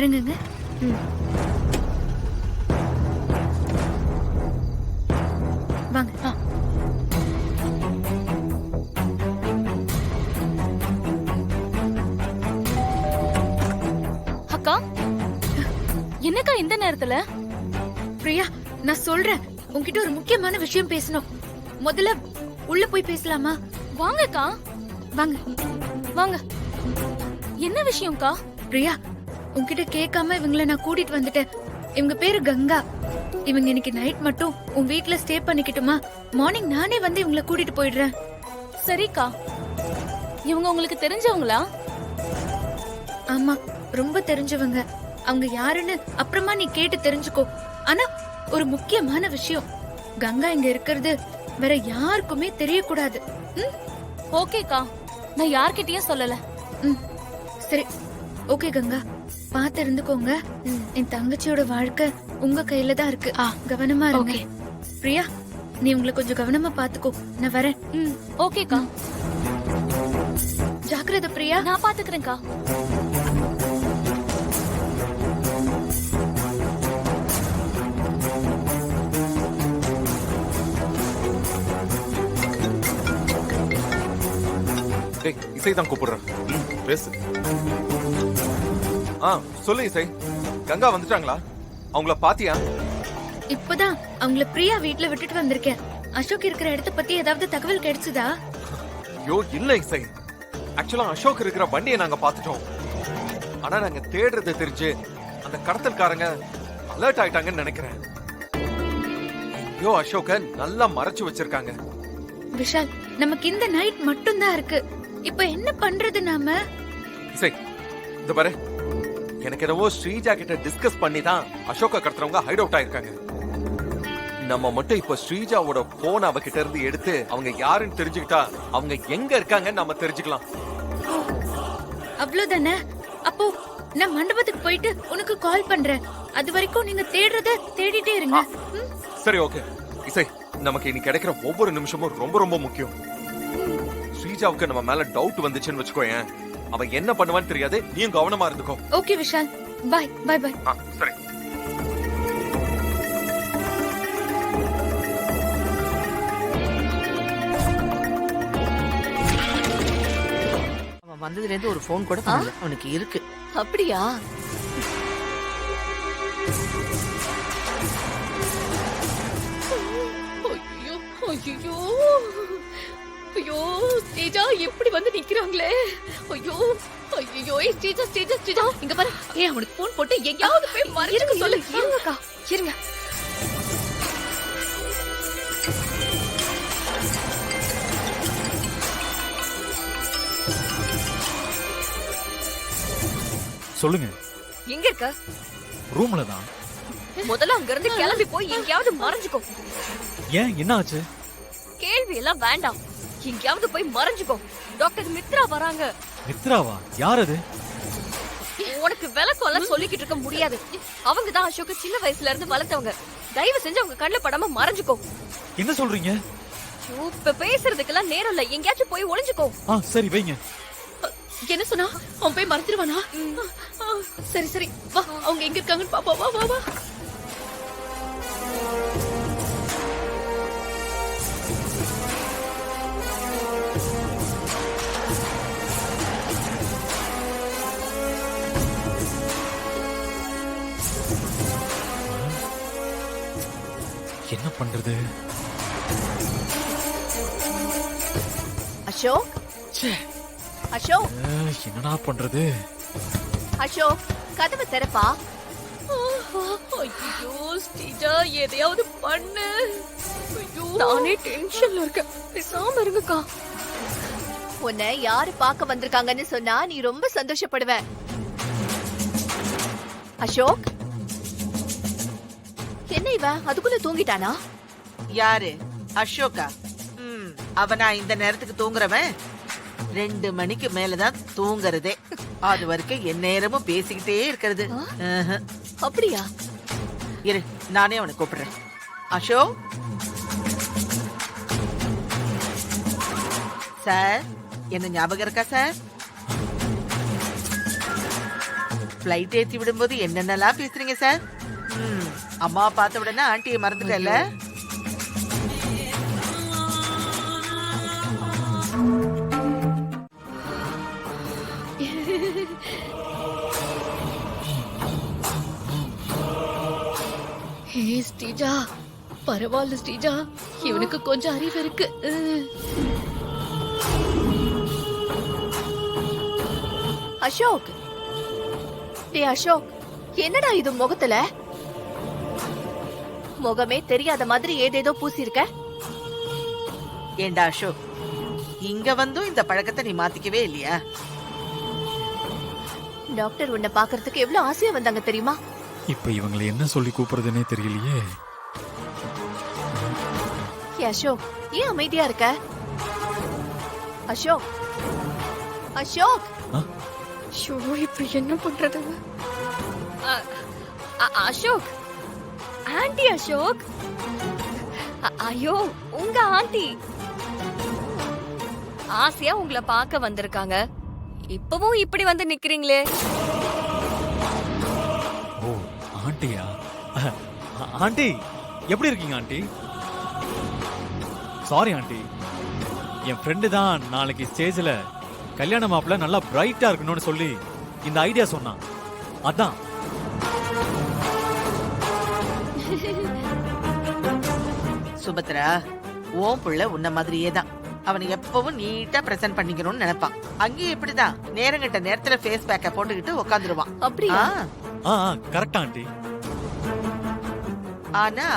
இறங்குங்க. வாங்க. அக்கா, என்னக்கா இந்த நேரத்துல? பிரியா, நான் சொல்றேன், உன்கிட்ட ஒரு முக்கியமான விஷயம் பேசணும். முதல்ல உள்ள போய் பேசலாமா? வாங்கக்கா, வாங்க வாங்க. என்ன விஷயம்க்கா? பிரியா, உன்கிட்ட கேட்காம இவங்கள நான் கூட்டிட்டு வந்துட்டேன். இவங்க பேரு கங்கா. இவங்க இன்னைக்கு நைட் மட்டும் உன் வீட்ல ஸ்டே பண்ணிக்கிட்டுமா? மார்னிங் நானே வந்து இவங்கள கூட்டிட்டு போயிடுறேன். சரிக்கா. இவங்க உங்களுக்கு தெரிஞ்சவங்களா? ஆமா, ரொம்ப தெரிஞ்சவங்க. அவங்க யாருன்னு அப்புறமா நீ கேட்டு தெரிஞ்சுக்கோ. ஆனா ஒரு முக்கியமான விஷயம், கங்கா இங்க இருக்கிறது வேற யாருக்குமே தெரியக்கூடாது. ஓகேக்கா, நான் யார்கிட்டயும் சொல்லல. சரி, ஓகே கங்கா, பாத்து இருந்துக்கோங்க. என் தங்கச்சியோட வாழ்க்கை உங்க கையில தான் இருக்கு. கவனமா இருங்க. பிரியா, நீ உங்களை கொஞ்சம் கவனமா பாத்துக்கோ. நான் வரேன். ஓகேக்கா. ஜாக்கிரதை பிரியா. நான் பாத்துக்கிறேன்க்கா. இசை தான் கூப்பிடுறேன். பேசு. சொல்லு இசை. கங்கா வந்துட்டாங்களா? அவங்கள பாத்தியா? இப்பதான் அவங்கள பிரியா வீட்ல விட்டுட்டு வந்திருக்கேன். அசோக் இருக்கிற இடத்த பத்தி ஏதாவது தகவல் கிடைச்சதா? ஐயோ இல்ல இசை. ஆக்சுவலா அசோக் இருக்கிற வண்டியை நாங்க பாத்துட்டோம். ஆனா நாங்க தேடுறது தெரிஞ்சு அந்த கடத்தல்காரங்க அலர்ட் ஆயிட்டாங்கன்னு நினைக்கிறேன். ஐயோ, அசோக்க நல்லா மறைச்சு வச்சிருக்காங்க. விஷால், நமக்கு இந்த நைட் மட்டும் தான் இருக்கு. இப்ப என்ன பண்றது நாம? இசை, இந்த பாரு, எனக்கு என்னவோ ஸ்ரீஜா கிட்ட டிஸ்கஸ் பண்ணி தான் அசோக கடத்துறவங்க ஹைட் அவுட் ஆயிருக்காங்க. நம்ம மட்டும் இப்ப ஸ்ரீஜாவோட போன் அவகிட்ட இருந்து எடுத்து அவங்க யாருன்னு தெரிஞ்சுக்கிட்டா அவங்க எங்க இருக்காங்கன்னு நாம தெரிஞ்சுக்கலாம். அவ்வளவுதானே? அப்போ நான் மண்டபத்துக்கு போயிட்டு உனக்கு கால் பண்றேன். அது வரைக்கும் நீங்க தேடுறத தேடிட்டே இருங்க. சரி, ஓகே. இசை, நமக்கு இனி கிடைக்கிற ஒவ்வொரு நிமிஷமும் ரொம்ப ரொம்ப முக்கியம். ஸ்ரீஜாவுக்கு நம்ம மேல டவுட் வந்துச்சுன்னு வச்சுக்கோயேன், அவன் என்ன பண்ணுவான்னு தெரியாது. நீயும் கவனமா இருந்துக்கோ. ஓகே விஷால், பாய் பாய் பாய். சரி. அவன் வந்ததுல இருந்து ஒரு போன் கூட பண்ணல. அவனுக்கு இருக்கு. அப்படியா? ஐயோ ஐயோ, ஸ்டேஜா எப்படி வந்து நிக்கிறாங்களே. ஐயோ ஐயோ, ஸ்டேஜா ஸ்டேஜா ஸ்டேஜா, இங்க பாரு. அவனுக்கு போன் போட்டு எங்கயாவது போய் மறைச்சுக்க சொல்லு. இருங்கக்கா, இருங்க. சொல்லுங்க. எங்க இருக்க? ரூம்ல தான். முதல்ல அங்க இருந்து கிளம்பி போய் எங்கயாவது மறைஞ்சுக்கோ. ஏன், என்ன ஆச்சு? கேள்வி எல்லாம் வேண்டாம், எங்கயாவது போய் மறைஞ்சுக்கோ. டாக்டர் மித்ரா வராங்க. மித்ராவா? யார் அது? உனக்கு விளக்கம் சொல்லிக்கிட்டு இருக்க முடியாது. அவங்க தான் அசோக் சின்ன வயசுல இருந்து வளர்த்தவங்க. தயவு செஞ்சு அவங்க கண்ணுல படாம மறைஞ்சுக்கோ. என்ன சொல்றீங்க? இப்ப பேசுறதுக்கெல்லாம் நேரம் இல்ல, எங்கயாச்சும் போய் ஒளிஞ்சுக்கோ. சரி, வைங்க. என்ன சொன்னா? அவன் போய் மறைச்சிருவானா? சரி சரி, வா, அவங்க எங்க இருக்காங்கன்னு பாப்போம். வா வா வா. என்ன பண்றது? அசோக், அசோக், என்னடா பண்றது? அசோக், கதவை திறப்பா. ஐயோ ஸ்டேஜா, எதையாவது பண்ணு. ஐயோ, நானே டென்ஷன்ல இருக்கேன். பேசாம இருங்கக்கா. உன்னை யாரு பார்க்க வந்திருக்காங்கன்னு சொன்னா நீ ரொம்ப சந்தோஷப்படுவ. அசோக், என்ன இவ அதுக்குள்ள தூங்கிட்டானா? யாரு? அசோகா? அவனா இந்த நேரத்துக்கு தூங்குறவன்? 2 மணிக்கு மேலதான் தூங்குறதே. அது வரைக்கும் என் நேரமும் பேசிக்கிட்டே இருக்கிறது. அப்படியா? இரு, நானே அவனை கூப்பிடுறேன். அசோக் சார், என்ன ஞாபகம் இருக்கா சார்? ஃப்ளைட் ஏத்தி விடும்போது என்னென்னலாம் பேசுறீங்க சார்? அம்மா பார்த்த உடனே ஆண்டியை மறந்துட்டல. ஹே ஸ்ரீஜா, பரவாயில்ல ஸ்ரீஜா, இவனுக்கு கொஞ்சம் அறிவு இருக்கு. அசோக், டேய் அசோக், என்னடா இது முகத்துல? முகமே தெரியாத மாதிரி ஏதேதோ பூசிருக்க. ஏண்டா அசோக், இங்க வந்தும் இந்த பழக்கத்தை நீ மாத்திக்கவே இல்லையா? டாக்டர் உன்னை பாக்குறதுக்கு எவ்வளவு ஆசையா வந்தாங்க தெரியுமா? இப்ப இவங்களை என்ன சொல்லி கூப்பிடுறதுன்னே தெரியலையே. ஏய் அசோக், ஏன் அமைதியா இருக்க? அசோக், அசோக், ஷோ, இப்ப என்ன பண்றது? அசோக், ஆண்டி அசோக். ஐயோ, உங்க ஆண்டி ஆசையா உங்களை பார்க்க வந்திருக்காங்க. இப்பவும் இப்படி வந்து நிக்கிறீங்களே. ஓ ஆண்டியா? ஆண்டி எப்படி இருக்கீங்க ஆண்டி? சாரி ஆண்டி, என் ஃப்ரெண்டு தான் நாளைக்கு ஸ்டேஜ்ல கல்யாண மாப்பிள்ள நல்லா பிரைட்டா இருக்கணும்னு சொல்லி இந்த ஐடியா சொன்னான். அதான். சுபத்ரா, ஓம் புள்ள உன்ன மாதிரியே தான். அவனை எப்பவும் நீட்டா பிரசன்ட் பண்ணிக்கணும்னு நினைப்பான். அங்கேயும் இப்படிதான் நேரங்கட்ட நேரத்துல ஃபேஸ் பேக்க போட்டுக்கிட்டு உட்காந்துருவான். அப்படியா? கரெக்டா ஆண்டி. ஆனா